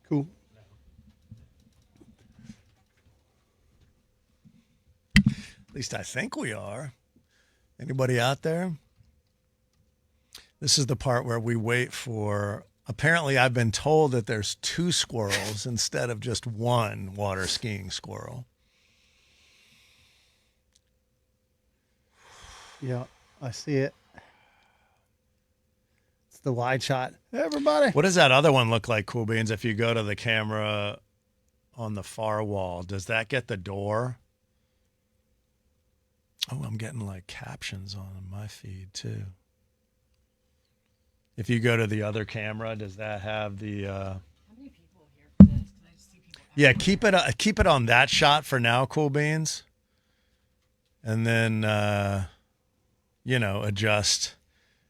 Cool. At least I think we are. Anybody out there? This is the part where we wait for. Apparently, I've been told that there's 2 squirrels instead of just 1 water skiing squirrel. Yeah, I see it. It's the wide shot. Everybody. What does that other one look like, Cool Beans? If you go to the camera on the far wall, does that get the door? Oh, I'm getting like captions on my feed too. If you go to the other camera, does that have the? How many people are here for this? 'Cause I just see people. Yeah, keep it on that shot for now, Cool Beans, and then adjust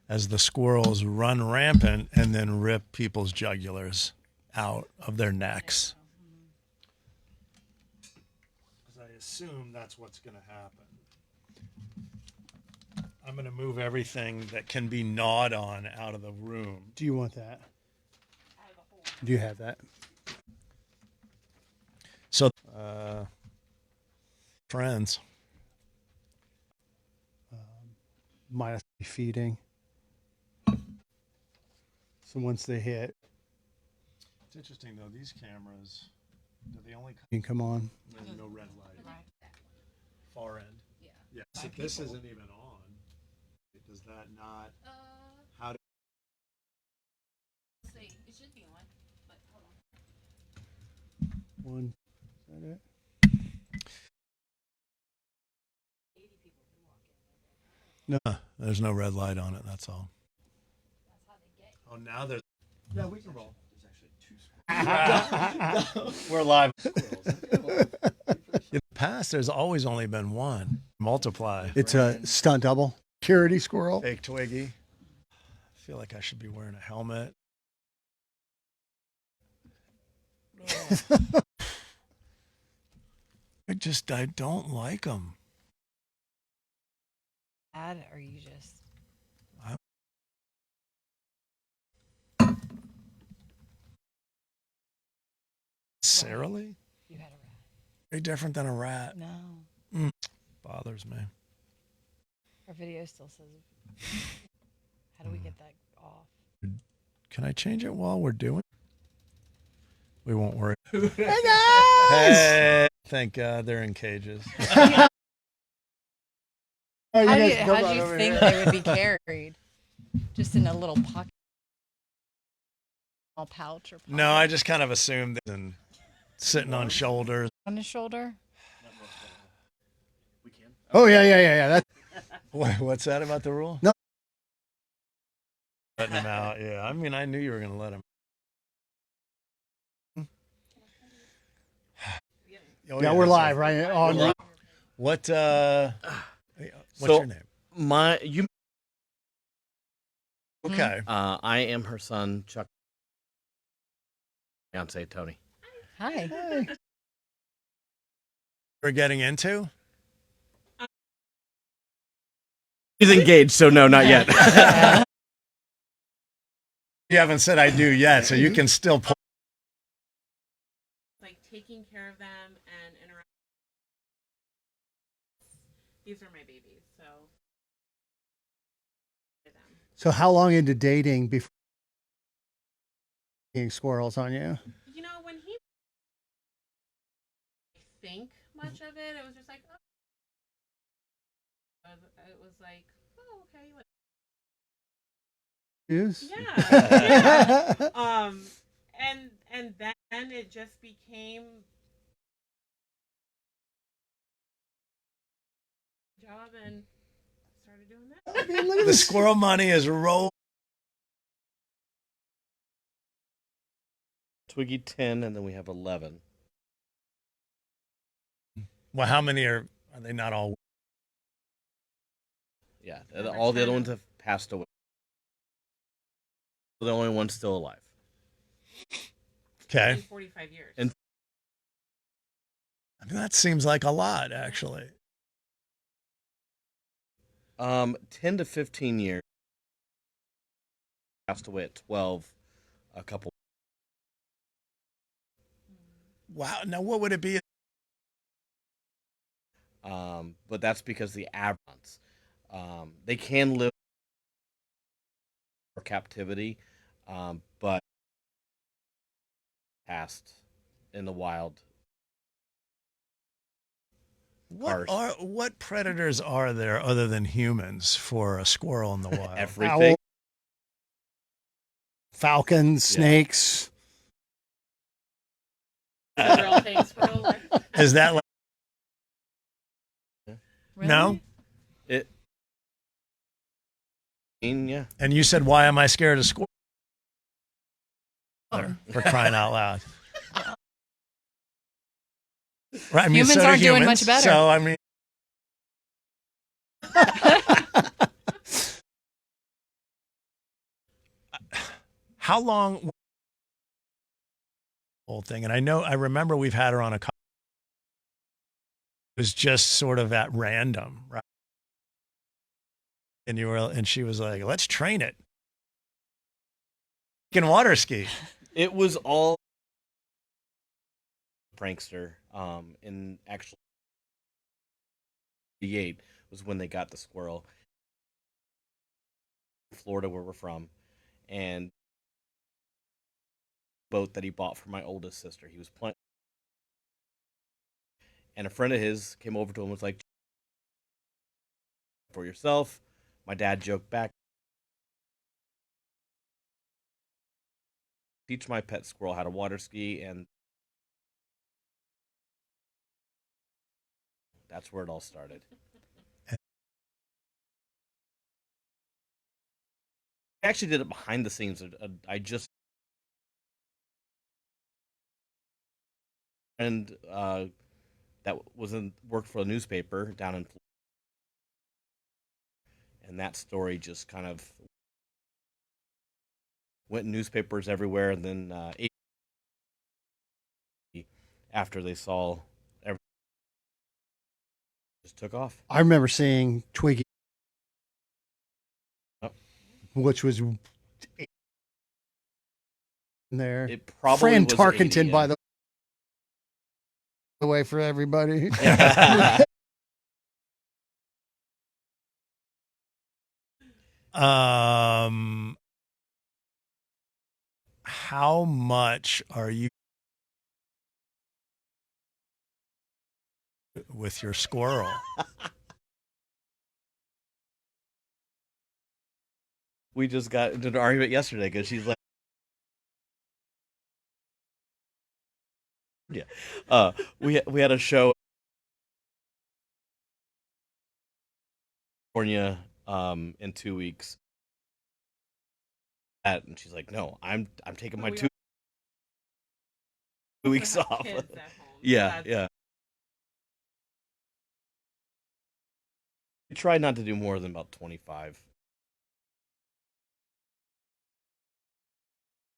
as the squirrels run rampant and then rip people's jugulars out of their necks. Because I assume that's what's going to happen. I'm going to move everything that can be gnawed on out of the room. Do you want that? Do you have that? So, friends. Minus feeding. So once they hit, It's interesting though. These cameras, do they only you can come on. There's no red light. Right. Far end. Yeah. Yeah. So this isn't even on. Does that not? How do? Let's see. It should be on, but hold on. One. Is that it? 80 people can walk in. No, there's no red light on it. That's all. That's how they get you. Oh, now there's. Yeah, we can roll. There's actually 2 squirrels. We're live. In the past, there's always only been one. Multiply. It's a stunt double. Security squirrel. Fake Twiggy. I feel like I should be wearing a helmet. I don't like them. Bad, or you just. Necessarily? You had a rat. Very different than a rat. No. Bothers me. Our video still says. How do we get that off? Can I change it while we're doing it? We won't worry. Hey guys! Hey, thank God they're in cages. Oh, you How do guys you, come how on do you over think here. they would be carried? Just in a little pocket, small pouch or pocket No, I just kind of assumed that and sitting on shoulders. on his shoulder. We can. Oh yeah. That's What's that about the rule? No. Letting him out. Yeah, I mean, I knew you were going to let him. Oh, yeah. We're that's live right on. We're live. What's So- your name? You. Okay. I am her son, Chuck. Fiance Tony. Hi. We're getting into? He's engaged, so no, not yet. You haven't said I do yet, so you can still pull. Like taking care of them and interact. These are my babies, so. So how long into dating before being squirrels on you? You know, when he think much of it, it was just like, oh. It was like, oh, okay. Yes. Yeah. And then it just became job and started doing that. I mean, look at The this. squirrel money is roll. Twiggy 10, and then we have 11. Well, how many are they not all? Yeah, all the other ones have passed away. The only one still alive. Okay. In 45 years. And- I mean, that seems like a lot, actually. 10 to 15 years. Passed away at 12. A couple. Wow. Now, what would it be? But that's because the average they can live for captivity, but past in the wild. What predators are there other than humans for a squirrel in the wild? Everything. Owl, falcons, snakes. Squirrel thing, squirrel like. Is that like, Really? no? It. Yeah. And you said, why am I scared of squirrels? For crying out loud. Right, I mean, Humans so do aren't doing humans, much better. So, I mean, how long whole thing? And I remember we've had her on a couple. It was just sort of at random, right? And she was like, let's train it. Can water ski. It was all prankster. In actually 88 was when they got the squirrel. Florida, where we're from, and boat that he bought for my oldest sister. He was playing, and a friend of his came over to him and was like, "For yourself." My dad joked back, "Teach my pet squirrel how to water ski," and that's where it all started. I actually did it behind the scenes. I just and that worked for a newspaper down in Florida. And that story just kind of went in newspapers everywhere. And then after they saw everything, just took off. I remember seeing Twiggy, Oh. which was in there. It probably Fran was Tarkenton, 80, by the way, for everybody. How much are you with your squirrel? We just got into an argument yesterday because she's like, yeah. We had a show in California in 2 weeks. And she's like, "No, I'm taking my 2 weeks off." Kids at home. Yeah, yeah. We try not to do more than about 25.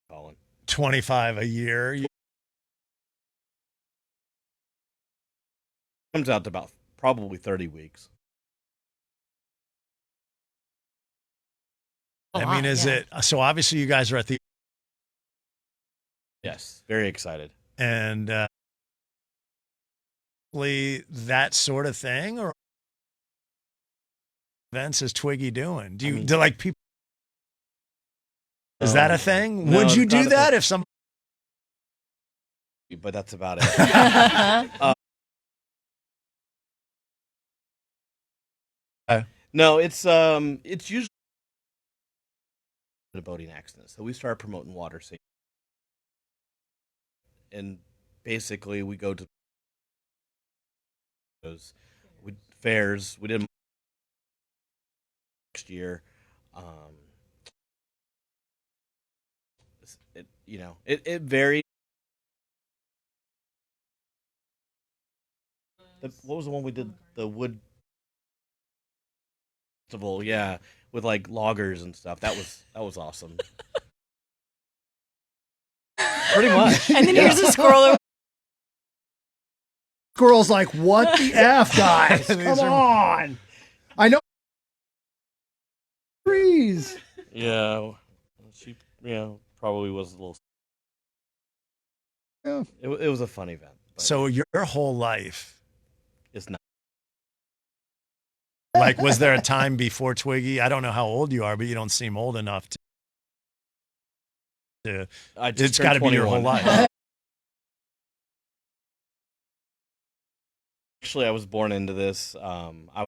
Colin. 25 a year. Comes out to about probably 30 weeks. A I lot, mean, is yeah. it so? Obviously, you guys are at the Yes, very excited. and that sort of thing, or events is Twiggy doing? Do like people? Is that a thing? No, Would you it's not do a that thing. if some? But that's about it. No, it's usually a boating accident. So we started promoting water safety, and basically we go to those fairs. We did next year. It varies. What was the one we did? The wood festival, yeah, with like loggers and stuff. That was awesome. Pretty much. And then yeah. here's a squirrel. Squirrel's like, what the F, guys? Come on. I know. Trees. Yeah, she probably was a little. Yeah. It was a fun event. But So your whole life, it's not. like, was there a time before Twiggy? I don't know how old you are, but you don't seem old enough to I just it's got to turned be your whole 21. life. Actually, I was born into this. I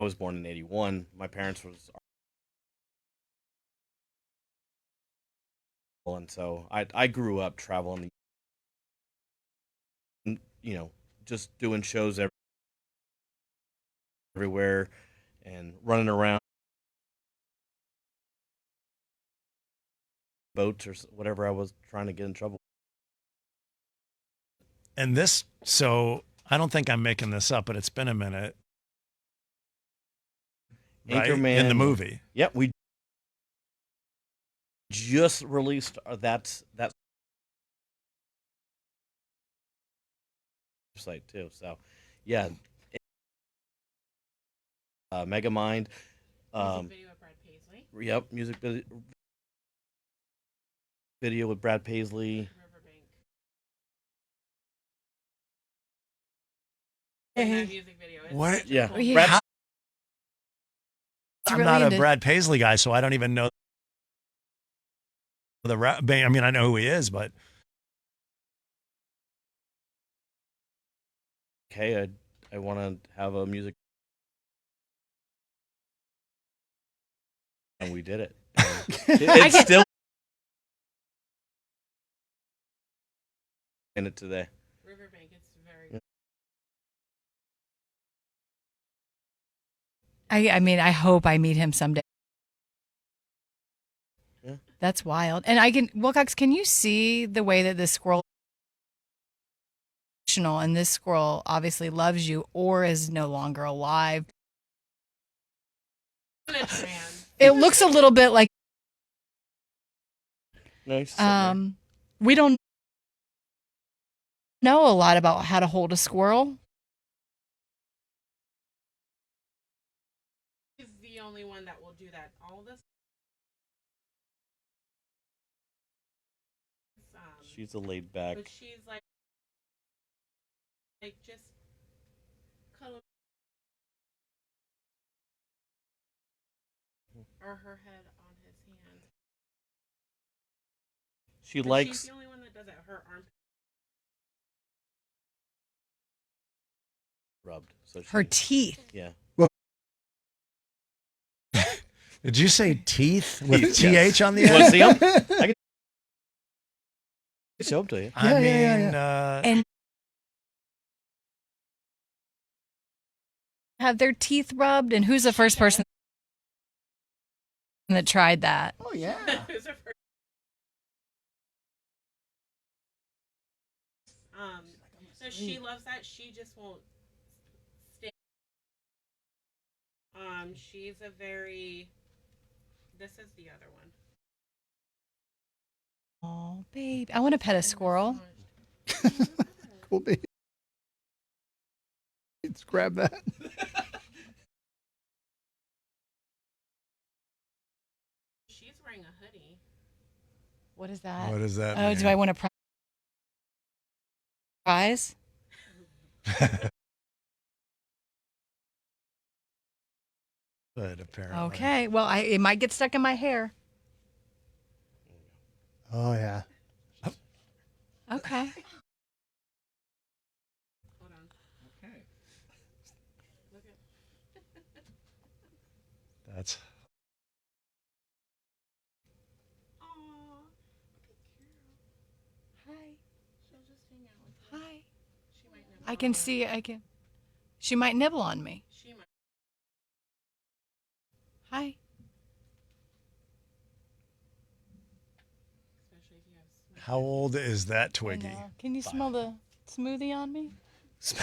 was born in '81. My parents was, and so I grew up traveling. You know, just doing shows everywhere and running around boats or whatever I was trying to get in trouble. And this, so I don't think I'm making this up, but it's been a minute. Right? Anchorman In the movie. Yep, we just released that site too. So, yeah, Megamind. Music video with Brad Paisley. Yep, music video with Brad Paisley. Riverbank. Hey. That music video. It's What? such a Yeah, cool Yeah. Brad, How- It's I'm really not a into- Brad Paisley guy, so I don't even know the rap. I mean, I know who he is, but okay, I want to have a music, and we did it. And it's still in it today. Riverbank. It's very. I mean, I hope I meet him someday. Yeah. That's wild. And Wilcox, can you see the way that this squirrel and this squirrel obviously loves you or is no longer alive? In a trance. It looks a little bit like Nice. we don't know a lot about how to hold a squirrel. He's the only one that will do that. All this. She's a laid back. But she's like just cuddle or her head on his hand. She But likes. She's the only one that does it. Her arm. Rubbed. So Her teeth. Yeah. did you say teeth with Teeth, TH yes. on the You want to end? see them? I can show them to you. I mean, And have their teeth rubbed, and who's the first person that tried that? Oh yeah. Who's her first? So she loves that. She just won't stay. She's a very. This is the other one. Oh, babe, I want to pet a squirrel. Cool baby. Let's grab that. She's wearing a hoodie. What is that? what does that Oh, mean? do I want to prize? But apparently. Okay. Well, it might get stuck in my hair. Oh yeah. Okay. Hold on. Okay. Look at. That's Aw. Hi. She'll just hang out with you. Hi. She might nibble I on can you. see. She might nibble on me. She might. Hi. Especially if you have. Sweet how old is that I Twiggy? know. Can you smell the smoothie on me? Is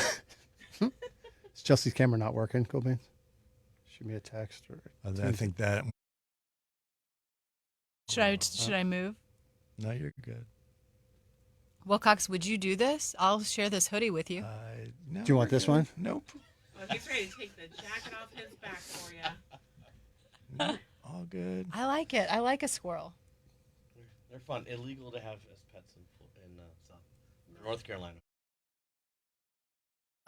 Chelsea's camera not working, Cool Beans? Shoot me a text or. I think that. Should I move? No, you're good. Wilcox, would you do this? I'll share this hoodie with you. No, Do you want we're this good. one? Nope. Oh, he's ready to take the jacket off his back for you. Nope. All good. I like it. I like a squirrel. They're fun. Illegal to have as pets in North Carolina.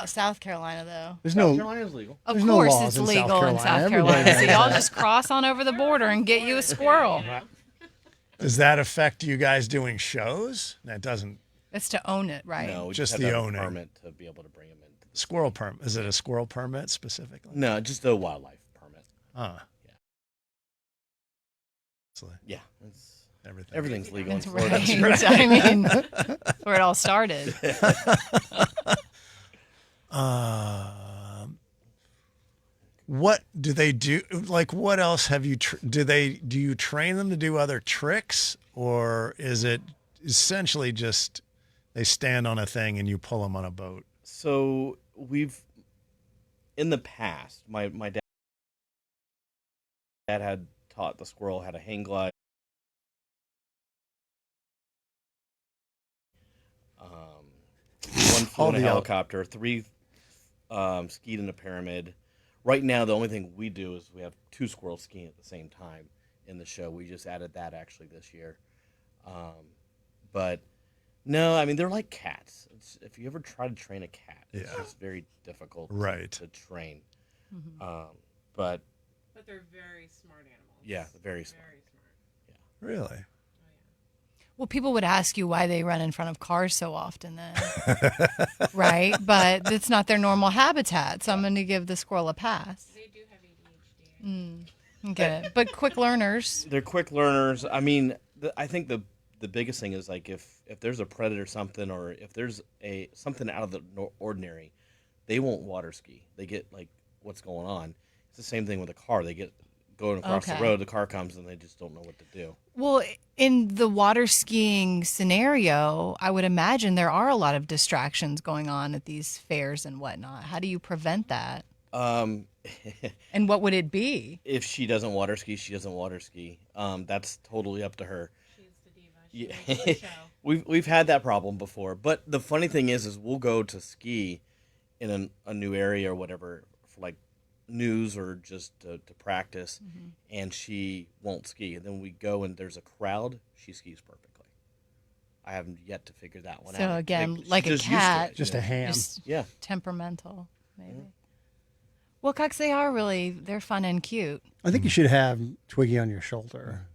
South Carolina, though. There's South no. Carolina is legal. Of There's no course, laws it's in South legal in Carolina. South Carolina. Everybody So y'all knows just cross on over the border and get you a squirrel. Does that affect you guys doing shows? That doesn't. It's to own it, right? No, we Just have the to have owning. a permit to be able to bring them in. Squirrel permit. Is it a squirrel permit specifically? No, just a wildlife permit. Yeah. Yeah, it's, Everything. everything's legal in That's Florida. right. I mean, that's where it all started. What do they do? Like, what else have you? Do you train them to do other tricks, or is it essentially just they stand on a thing and you pull them on a boat? So we've, in the past, my dad had taught the squirrel how to hang glide. One flew in a helicopter, 3 skied in a pyramid. Right now, the only thing we do is we have 2 squirrels skiing at the same time in the show. We just added that actually this year. But no, I mean, they're like cats. If you ever try to train a cat, it's just very difficult to train. But they're very smart animals. yeah, very smart. Very smart. Really? Well, people would ask you why they run in front of cars so often then. Right? But it's not their normal habitat, so I'm going to give the squirrel a pass. They do have ADHD. Get it. But quick learners. They're quick learners. I mean, I think the biggest thing is like if there's a predator or something, or if there's something out of the ordinary, they won't water ski. They get like what's going on. It's the same thing with a car. They get going across the road, the car comes, and they just don't know what to do. Well, in the water skiing scenario, I would imagine there are a lot of distractions going on at these fairs and whatnot. How do you prevent that? And what would it be? If she doesn't water ski, she doesn't water ski. That's totally up to her. She's the diva. She makes the show. We've had that problem before, but the funny thing is we'll go to ski in a new area or whatever for like news or just to practice, and she won't ski. And then we go and there's a crowd. She skis perfectly. I haven't yet to figure that one out. So again, She's like a just used to cat, it. Just a ham. just Yeah. temperamental, maybe. Well, Cox, they're fun and cute. I think you should have Twiggy on your shoulder.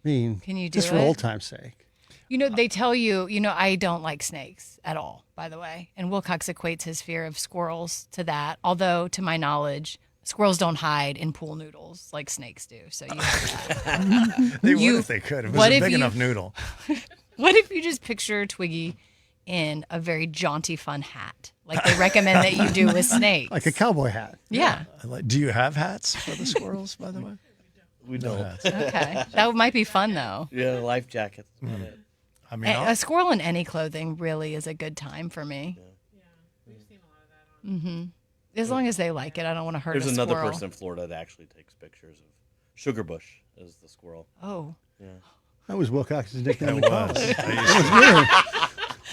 I mean, Can you do just for it? old time's sake. You know, they tell you, I don't like snakes at all, by the way. And Wilcox equates his fear of squirrels to that. Although, to my knowledge, squirrels don't hide in pool noodles like snakes do. So you have that. They would if they could. If it was a big enough noodle. What if you just picture Twiggy in a very jaunty, fun hat, like they recommend that you do with snakes? Like a cowboy hat. Yeah. Do you have hats for the squirrels, by the way? We don't. Okay. That might be fun, though. Yeah, life jackets. That's about it. I mean, A squirrel in any clothing really is a good time for me. Yeah, we've seen a lot of that on. As long as they like it, I don't want to hurt There's a another squirrel. person in Florida that actually takes pictures of Sugar Bush as the squirrel. Oh. That was Wilcox's nickname. it in was. college.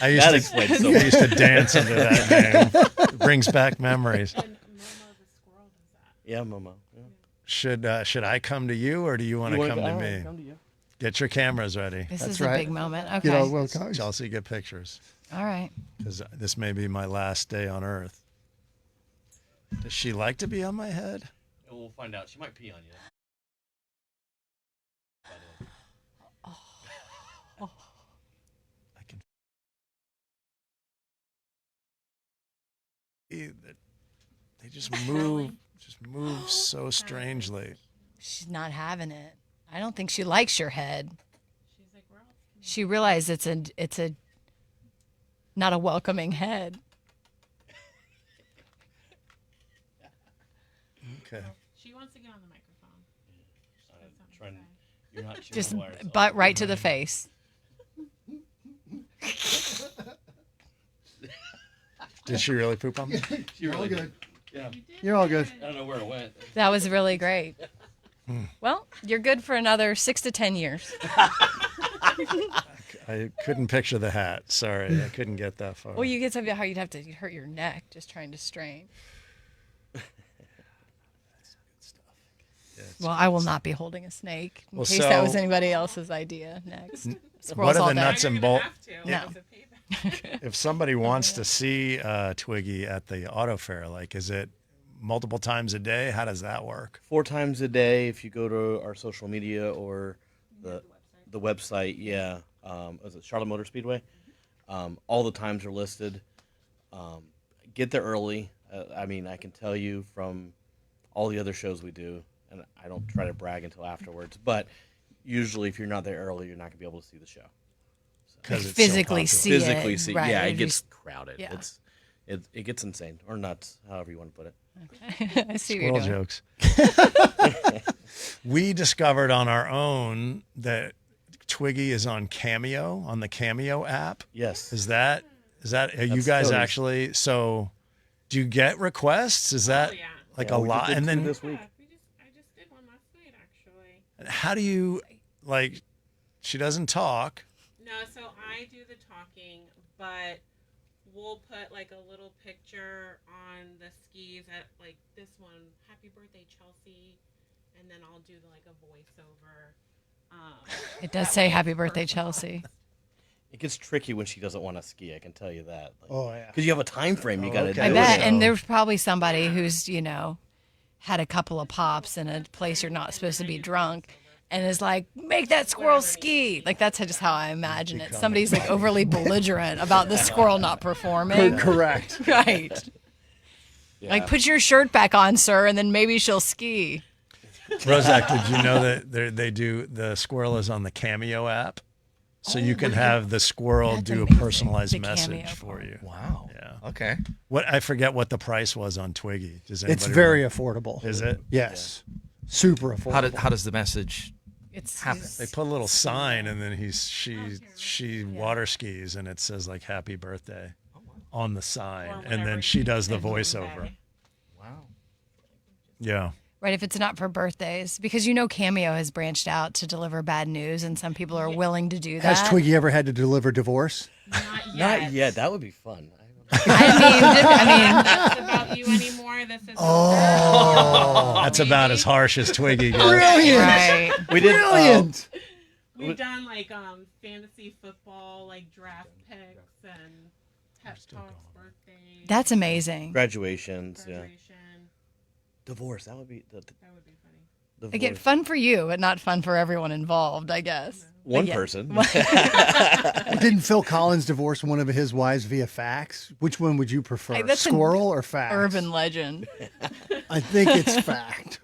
I used That to explains so I much. used to dance into that name. It brings back memories. And Momo the squirrel does that. Yeah, Momo. Yeah. Should I come to you, or do you want to come to me? Come to you. Get your cameras ready. This That's is a right. big moment. Okay. Get all Wilcox. Chelsea, get pictures, All right. because this may be my last day on Earth. Does she like to be on my head? We'll find out. She might pee on you. I can see that they just move so strangely. She's not having it. I don't think she likes your head. She's like, we're all skinny. She realized it's a not a welcoming head. Okay. She wants to get on the microphone. She has something to Trying, say. you're not chewing Just the wires off. butt right to the face. Did she really poop on me? She really good. Yeah. You're all good. I don't know where it went. That was really great. Well, you're good for another 6 to 10 years. I couldn't picture the hat. Sorry, I couldn't get that far. Well, you get something how you'd have to hurt your neck just trying to strain. Yeah, Well, I will not be holding a snake in Well, case that was so- anybody else's idea next. What Squirrels are all the day. nuts You're and gonna bolts? have to. No. As a payback. If somebody wants to see Twiggy at the auto fair, like, is it multiple times a day? How does that work? 4 times a day if you go to our social media or the website. Yeah, is it Charlotte Motor Speedway? All the times are listed. Get there early. I mean, I can tell you from all the other shows we do, and I don't try to brag until afterwards, but usually if you're not there early, you're not going to be able to see the show. Because it's Physically so see Physically it. see, Right. yeah, it You gets just- crowded. yeah. It gets insane or nuts, however you want to put it. I see what you're Squirrel doing. jokes. We discovered on our own that Twiggy is on Cameo, on the Cameo app. Yes. Is that are you That's guys totally- actually? So, do you get requests? Is that yeah. like Yeah, a we just lot? did And 2 then this week. I just did one last night actually. how do you like? She doesn't talk. No, so I do the talking, but we'll put like a little picture on the skis at like this one, happy birthday Chelsea, and then I'll do like a voiceover. It does say happy birthday, Chelsea. It gets tricky when she doesn't want to ski. I can tell you that. Oh yeah. Because you have a time frame you got to okay. do. I bet. so- And there's probably somebody who's, had a couple of pops in a place you're not supposed to be drunk and is like, make that squirrel ski. Like, that's just how I imagine it. Somebody's like overly belligerent about the squirrel not performing. Correct. Right. Yeah. Like, put your shirt back on, sir, and then maybe she'll ski. Rozak, did you know that they do the Squirrel is on the Cameo app, so you can have the squirrel That's do a amazing. personalized The Cameo message for you. Wow. Yeah. Okay. What I forget what the price was on Twiggy. Does It's anybody very remember? affordable. Is it? Yes. Super affordable. How does the message It's happen? They put a little sign and then she water skis and it says like happy birthday on the sign, Or and then whatever she you does the can voiceover. say. Wow. Yeah. right if it's not for birthdays, because Cameo has branched out to deliver bad news, and some people are willing to do that. Has Twiggy ever had to deliver divorce? Not yet. Not yet. That would be fun. That's about you anymore. This is That's about as harsh as Twiggy gets. Brilliant. Right. We did. Brilliant. We've done like fantasy football, like draft picks and pep talks, birthdays, That's amazing. Graduations. Yeah. graduation. Divorce. That would be the That would be funny. divorce. Again, fun for you, but not fun for everyone involved, I guess. One yeah. person. Didn't Phil Collins divorce one of his wives via fax? Which one would you prefer, Hey, that's an squirrel or fax? Urban legend. I think it's fact.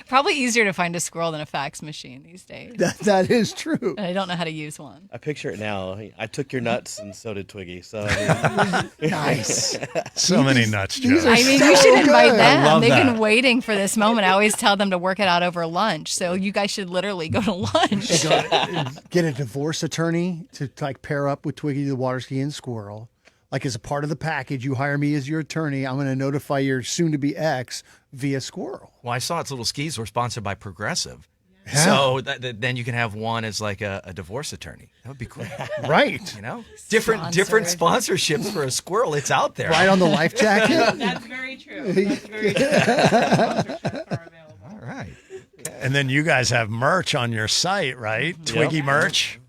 Probably easier to find a squirrel than a fax machine these days. That is true. And I don't know how to use one. I picture it now. I took your nuts, and so did Twiggy. So I mean, Nice. So many nuts these jokes. are I mean, so you should invite good. them. love They've that. been waiting for this moment. I always tell them to work it out over lunch. So you guys should literally go to lunch. Get a divorce attorney to like pair up with Twiggy the Waterskiing Squirrel. Like as a part of the package, you hire me as your attorney. I'm going to notify your soon-to-be ex via Squirrel. Well, I saw its little skis were sponsored by Progressive. So then you can have one as like a divorce attorney. That would be cool. Right. You know, different sponsorships for a squirrel. It's out there. Right on the life jacket. That's very true. That's very true. Sponsorships are available. All right. And then you guys have merch on your site, right? Twiggy merch.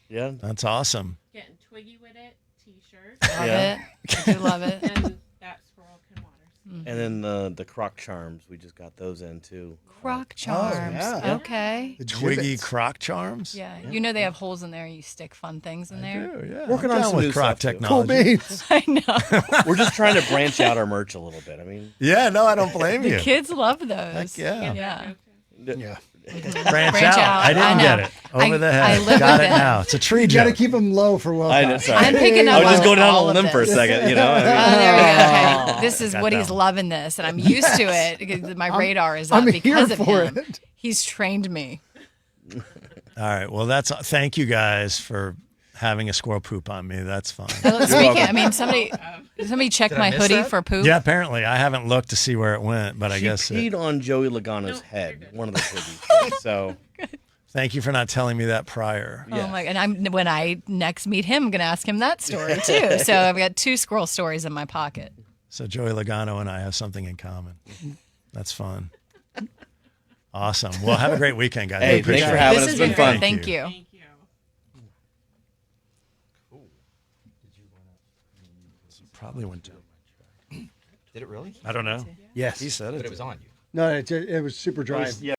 yeah. That's awesome. Getting Twiggy with it, t-shirt, Love Yeah. it. I do love it. and that squirrel can water. And then the croc charms. We just got those in too. Croc charms. yeah. Okay. The Twiggy gibbets. croc charms. Yeah. You know they have holes in there and you stick fun things in there. Oh, yeah. Working I'm on down some with new croc stuff, too. Cool technology. beans. I know. We're just trying to branch out our merch a little bit. I mean, Yeah, no, I don't blame The you. kids love those. Heck yeah. Yeah. Yeah. Branch Branch out. out. I didn't I know. get it. Over the I head. live Got with it it. now. It's a tree You got to joke. keep them low for Will. I know. Sorry. I'm picking I up was just on going down all a of limb for a this. second. You know. I Oh, mean, there we go. Okay. This is Got Woody's that one. loving this, and I'm used to it because my radar is up I'm because here of for him. it. He's trained me. All right. Well, thank you guys for having a squirrel poop on me. That's fine. Speaking, I mean, somebody check Did I my miss hoodie that? for poop. Yeah, apparently. I haven't looked to see where it went, but I she guess peed on Joey Logano's head. One of the Twiggies. So thank you for not telling me that prior. Oh my! And when I next meet him, I'm going to ask him that story too. So I've got 2 squirrel stories in my pocket. So Joey Logano and I have something in common. That's fun. Awesome. Well, have a great weekend, guys. Hey, We appreciate thanks for it. having This us. has It's been been great. fun. Thank you. Thank you. Probably went to. Did it really? I don't know. Yes. He said it. But it was on you. No, it was super dry. Yeah.